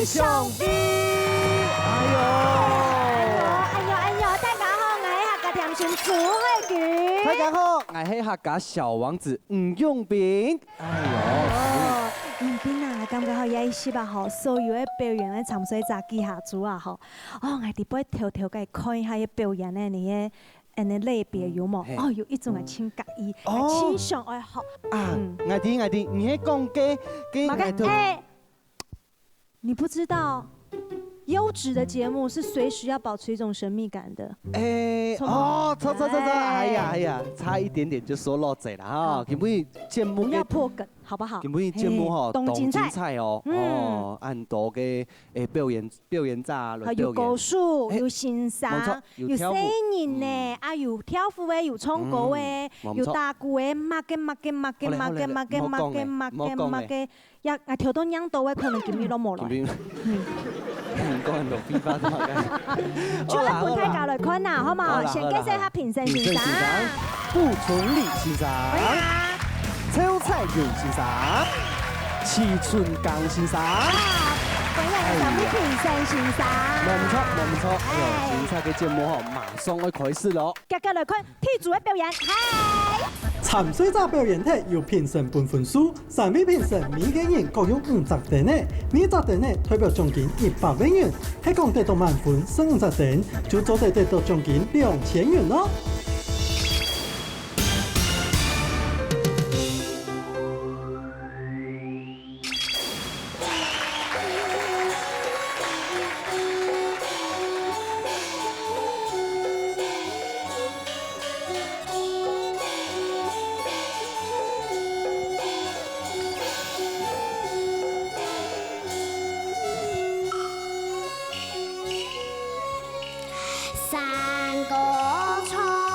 上比。哎呦，大家好，我是客家甜心朱慧菊。大家好，我是客家小王子吴永斌。永斌啊，感觉好也是吧吼，所有的表演的参赛者记下住啊吼。哦，我哋不会偷偷嘅看一下伊表演的那个类别有冇？哦，有一种係请介意，请上爱好。啊，我哋，你喺讲嘅，你不知道，优质的节目是随时要保持一种神秘感的。错，哎呀，差一点点就说落嘴了哈。根本节目不要破梗，好不好？根本节目吼，动精彩哦，按多嘅表演者来表演。有故事，有欣赏，有声音呢，啊，有跳舞的，有唱歌的，有打鼓的，乜嘅，呀，啊，跳到娘多的，可能今日都冇來。講人落邊翻嘅。出來盤睇教來看啊，好冇？先介紹下評審先生。顧崇禮先生，邱彩雲先生，齊春剛先生。歡迎三位評審先生。冇錯。精彩嘅節目吼，馬上要開始咯。大家來看天主嘅表演，嗨！參賽者表演體由評審判分數，3位評審每個人各有50點呢，每10點呢代表獎金100萬元，係講得到滿分50點，就做得到獎金2000元咯。山歌唱。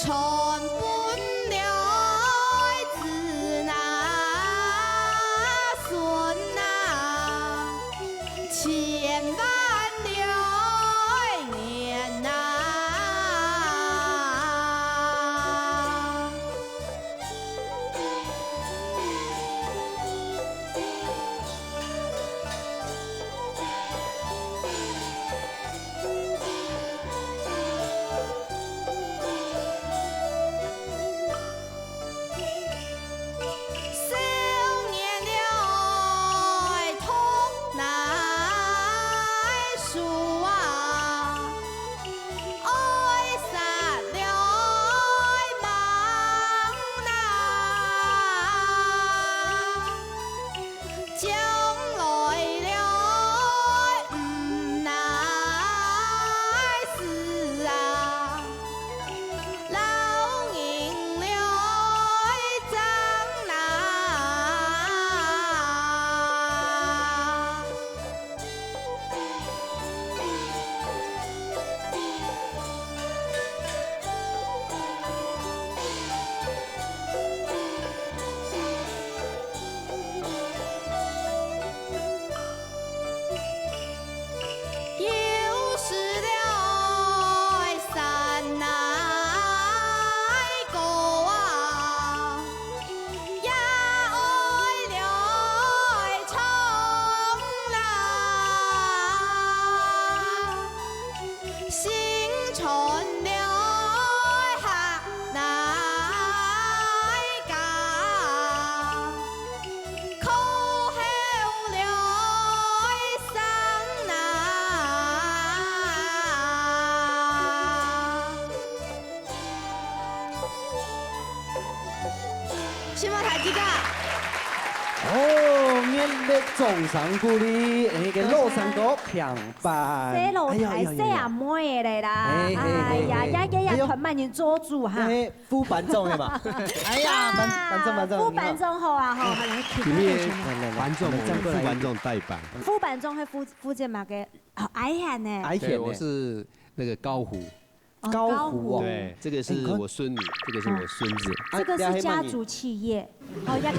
传本了子那孙呐，千万了年呐。新马台几个？哦，勉励众上鼓励，那个老三哥强班。洗路台洗阿妹的啦，哎呀，呀，团慢人做主哈。副班长的嘛。哎呀，班长。副班长好啊，好，来听里面他班长，副班长代班。副班长系福建嘛个矮汉呢？矮汉，我是那个高虎。高虎哦，对，这个是我孙女，这个是我孙子。这个是家族企业，哦，也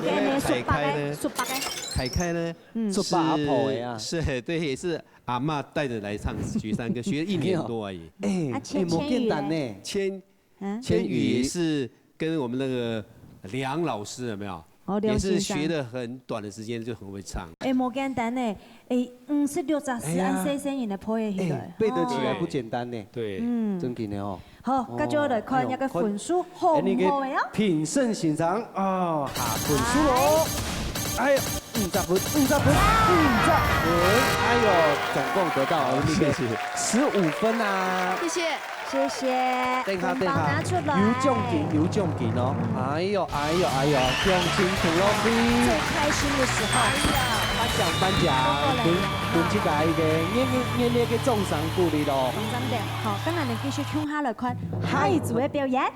给那苏北的。凯凯呢？苏北阿婆的啊。是，对，也是阿嬷带着来唱曲山歌，学1年多而已。哎，千语呢？千语也是跟我们那个梁老师有没有？也是学了很短的时间就很会唱。哎，无简单呢，哎，56、40按细声音来配的，背得起来不简单呢。对，真紧的哦。好，接着来看一个分数，好唔好的哦？品胜欣赏啊，下分数哦。哎呀，50分，哎呦，总共得到15分啊！谢谢。谢谢，等下，拿出来，有奖金哦！哎呦，乡亲同乐会最开心的时候，颁奖，分这个一个热烈的掌声鼓励咯。真的，好，今日你继续听下来看下一组的表演。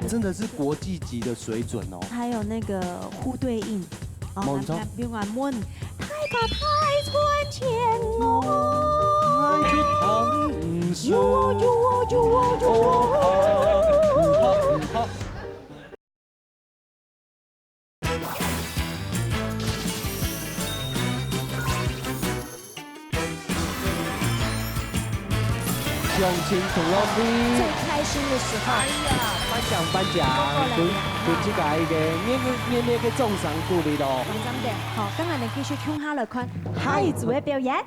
真的是国际级的水准哦。还有那个互对应，哦，别管问，太把太穿前我，乡亲同乐会最开心的时候。哎呀，颁奖，分这个一个热烈的掌声鼓励咯。真的，好，今日你继续听下来看下一组的表演。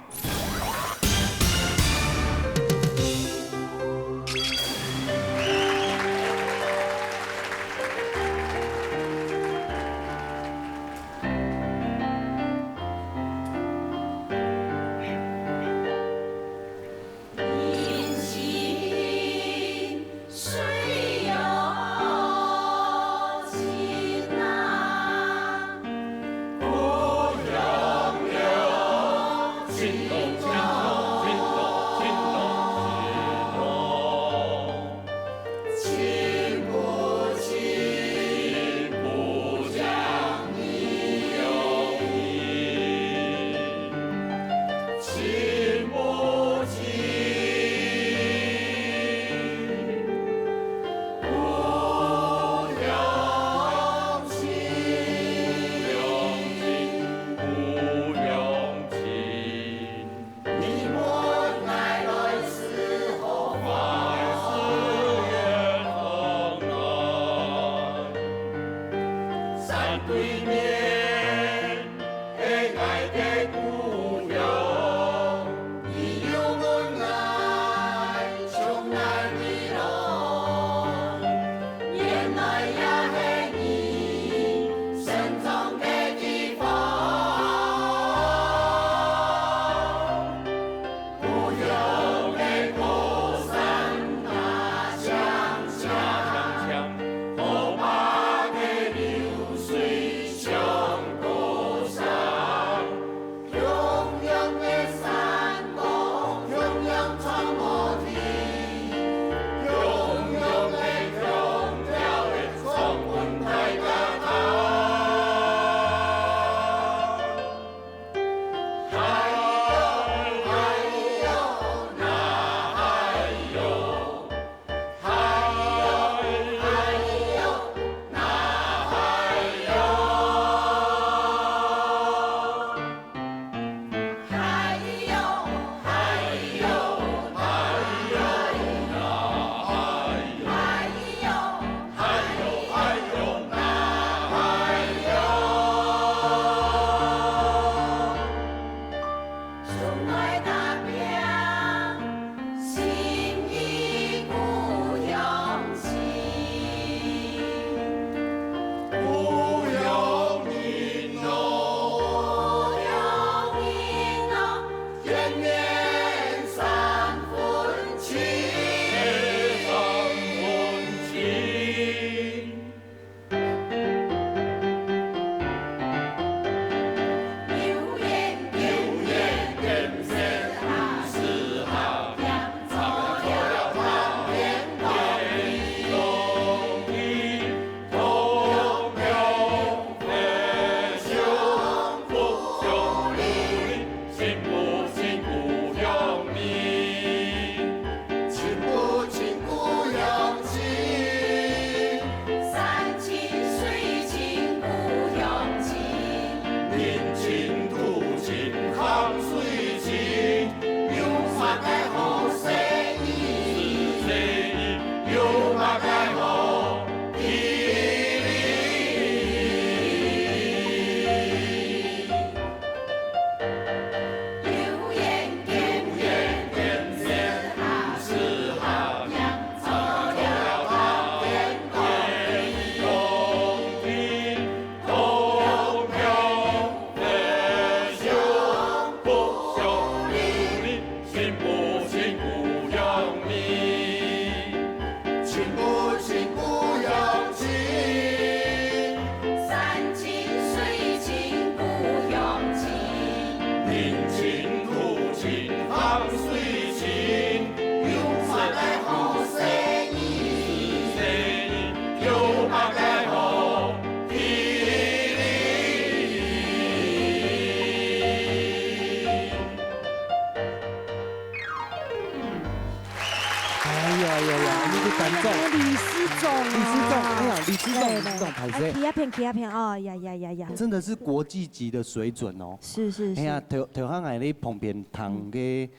起啊片哦呀！真的是国际级的水准哦。是。哎呀，头汉海那旁边堂给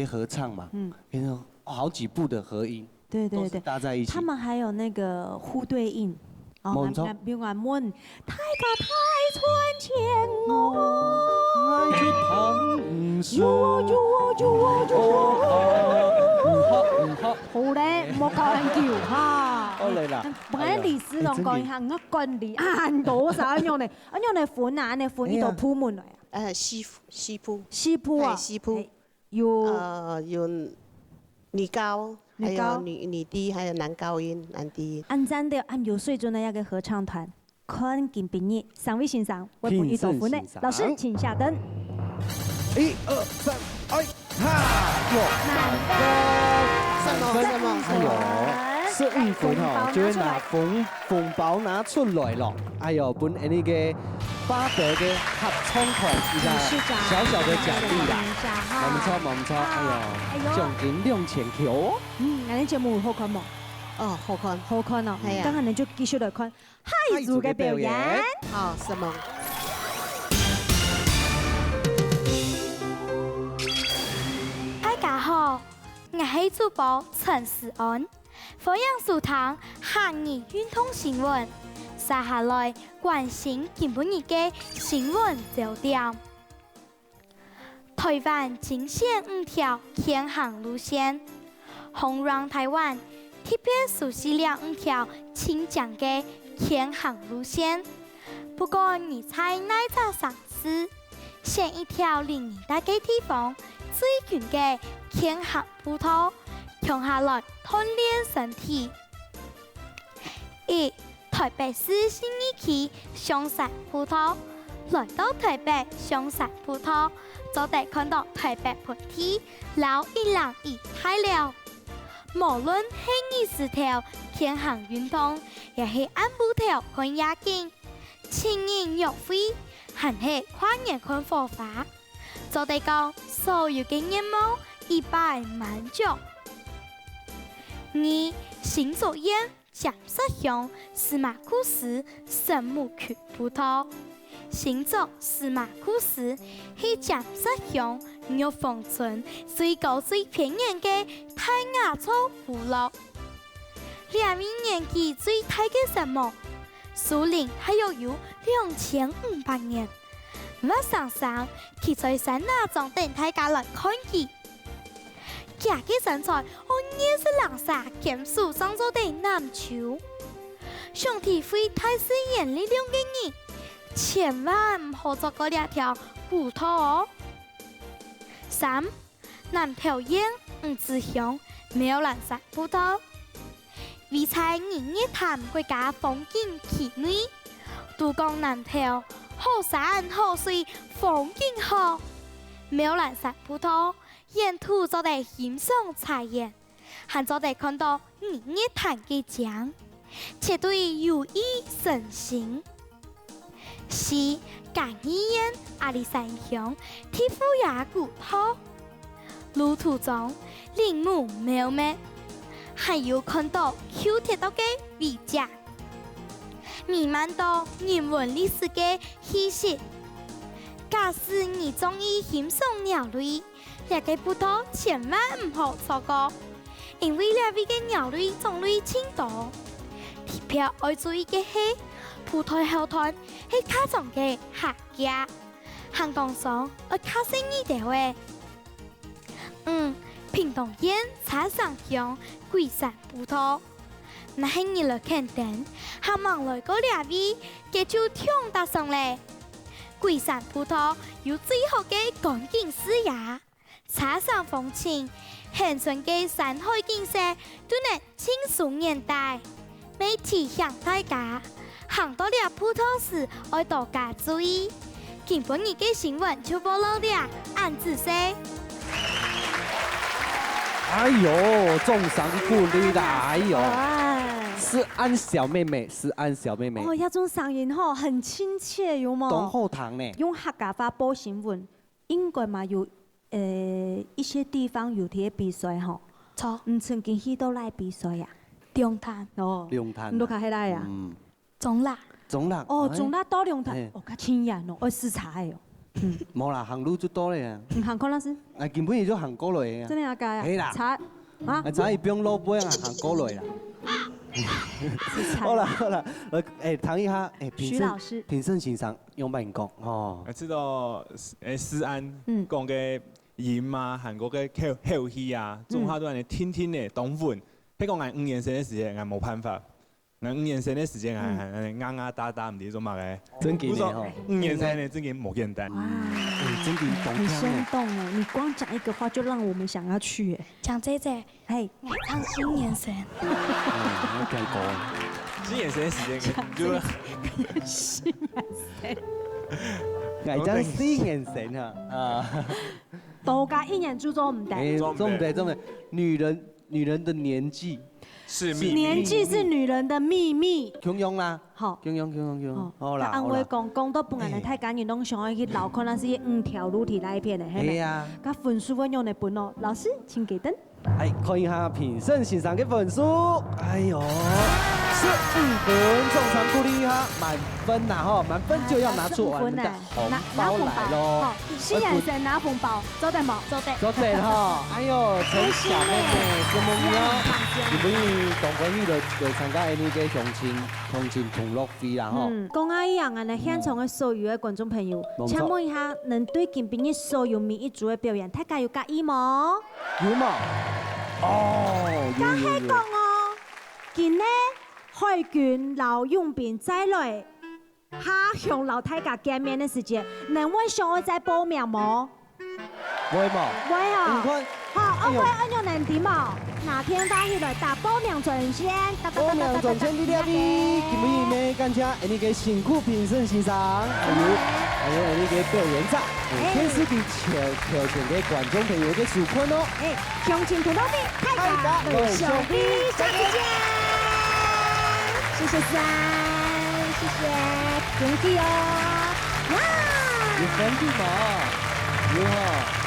合唱嘛，然后好几部的合音，对，搭在一起。他们还有那个呼对应，哦，比如讲问太家太村前哦，爱就唐诗，好咧，莫教人叫哈。好嘞啦。本來歷史上講下我軍禮按多少樣嚟款啊，你款呢度鋪門嚟啊？西鋪啊，西鋪有女高，還有女低，還有男高音、男低音。按真的按有水準的一個合唱團，看見畢業，三位欣賞，為本一道款呢，老師請下燈。1、2、3，哎，哈，什麼？哎呦，是5分哦，就會拿紅包拿出來咯。哎呦，本那個巴德嘅合唱團一個小小的獎勵啦，冇錯，哎呦，獎金2000塊。我哋節目好看冇？哦，好看哦，係啊。咁我哋就繼續來看海族嘅表演。好，什麼？大家好，我係主播陳思安，歡迎收聽客語運動新聞。接下來關心今晡日嘅新聞焦點。台灣精選5條健行路線，紅讓台灣特別熟悉了5條清江嘅健行路線。不過你猜哪隻城市選一條離你大嘅地方最近嘅健行步道，停下來鍛鍊身體？1. 台北市信義區松山步道，來到台北松山步道，就得看到台北盆地老一浪一太了。無論係20條健行運動，也係按步調看夜景，青年約會，還係跨年看火花，就得講所有嘅願望100滿足。2. 新竹縣江石鄉司馬庫斯聖母區步道，新竹司馬庫斯係江石鄉玉鳳村最高最偏遠嘅泰雅族部落。兩名年紀最大嘅聖母，樹齡還有2500年。我常常企在山那種等大家來看佢。假嘅身材，我也是冷沙劍術上做的籃球。想體會太視眼力量嘅人，千萬唔好做嗰兩條步道哦。3. 南投縣吳子鄉苗蘭山步道，位在日月潭國家風景區內，都講南投好山好水，風景好。苗蘭山步道沿途就得欣賞彩煙，還就得看到日月潭嘅江，絕對有益身心。4. 嘉義縣阿里山鄉鐵虎爺古道，路途中林木茂密，還有看到舊鐵道嘅遺跡，彌漫到人文歷史嘅氣息。假使你中意欣賞鳥類，這個步道千萬唔好錯過，因為兩位嘅鳥類種類真多。特別要注意嘅係，步道後端係卡種嘅客家，行動上要卡細膩啲嘅。屏東縣茶山鄉龜山步道，那係你來看燈，行望來嗰兩位，佢就聽得上咧。龜山步道有最好嘅觀景視野，茶山風情，鄉村嘅山海景色都能輕鬆年代。每提醒大家，行到了步道時要多加注意。今晡日嘅新聞就報道了，按仔細。哎呦，中上鼓勵啦！哎呦，是安小妹妹，是安小妹妹。哦，那種聲音吼很親切，有冇？東後堂呢？用客家話報新聞，應該嘛有一些地方有啲比賽吼。錯，唔曾經去到來比賽呀？龍潭哦，龍潭，唔都睇起來呀？中辣，中辣。哦，中辣到龍潭，哦，較親人哦，要視察的哦。冇啦，行路就多咧啊！行過老師？啊，根本伊就行過來啊！真係啊，家係啦，查啊，查伊不用落背啊，行過來啦。好啦好啦，談一下徐老師評審欣賞用乜講哦？我知道思安講嘅鹽啊，韓國嘅口氣啊，中下都係天天嘅動物，喺講係5年生嘅時間，係冇辦法。5年生嘅時間係啱啱打打唔知做乜嘅，真嘅哦5年生嘅真嘅冇簡單。哇，真嘅動很生動哎！你光講一個話就讓我們想要去哎。講姐姐，嘿，我唱新年神。我聽過。新年生嘅時間就新年神。係真新年神啊！多加1年就做唔得。做唔得。女人的年紀。是秘密，年紀是女人的秘密。強用啦，好，強用，好啦。安慰講到半日太緊要，攏想要去留看那些5條路體那一片的，係啊。甲分數我用嚟分咯，老師請給燈。係看一下評審欣賞嘅分數，哎呦，15分，中場鼓勵一下。满分呐哈，满分就要拿出我们的红包来喽。新人生拿红包，走得冇？走得。走对哈，哎呦，陈小妹妹，什么呀？你们同朋友就参加呢个乡亲同乐会啦吼。讲啊一样啊，呢现场的所有的观众朋友，请问一下，能对今晡日所有每一组的表演，大家有介意冇？有嘛？哦，刚係講哦，今日海軍劉永斌再來下向老大家見面的時間，兩位想要再報名冇？會嘛？會啊！好，我會按照能點冇？哪天打起來打報名專線，報名專線你了哩，今晡日呢感謝呢個辛苦評審先生，還有呢個表演者，天時地條件嘅觀眾朋友嘅受困哦。鄉親同樂會，大家樂兄弟，下次見。謝謝三，謝謝兄弟哦。有兄弟嘛？有哈。